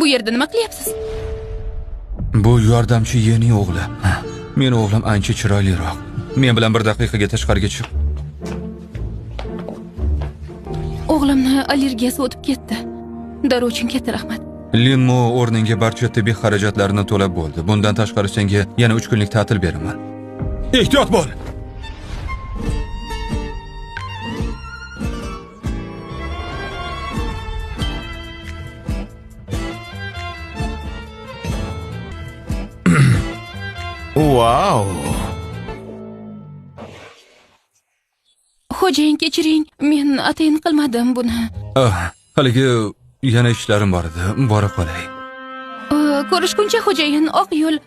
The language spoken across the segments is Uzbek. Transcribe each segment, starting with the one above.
Bu yerda nima qilyapsiz? Bu yordamchi yening o'g'li. Meni o'g'lim ancha chiroyliroq. Men bilan bir daqiqaga tashqariga chiq. O'g'limni allergiyasi o'tib ketdi. Dori uchun katta rahmat. Linmo o'rninga barcha tibbiy xarajatlarini to'lab bo'ldi. Bundan tashqari senga yana 3 kunlik ta'til beraman. Ehtiyot bo'l. Wow! Xo'jayin, kechiring. Men atayin qilmadim buni. Haligi yana ishlarim bor edi. Bora qolay. Ko'rishguncha xo'jayin, oq yo'l.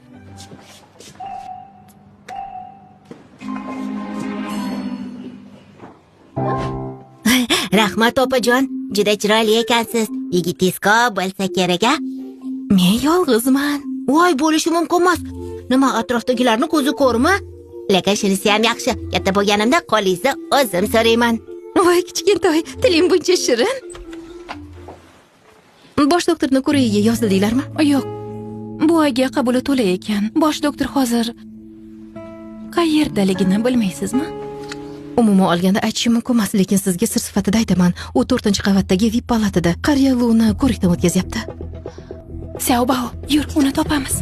Rahmat opajon, juda chiroyli ekansiz. Yigitizko bo'lsa kerak-a? Men yolg'izman. Voy, bo'lishi mumkin emas. Nima, atrofdagilarni ko'zi ko'rmi? Lekin shunisi ham yaxshi. Katta bo'lganimda qo'lingizni o'zim so'rayman. Voy, kichkintoy, tiling buncha shirin. Bosh doktorni ko'rigiga yozdinglarmi? Yo'q. Bu oyga qabuli to'la ekan. Bosh doktor hozir qayerdaligini bilmaysizmi? Umuman olganda aytishim mumkin emas, lekin sizga sir sifatida aytaman. U 4-qavatdagi VIP palatada. Qariya uni ko'rikdan o'tkazyapti. Xiaobao, yur, uni topamiz.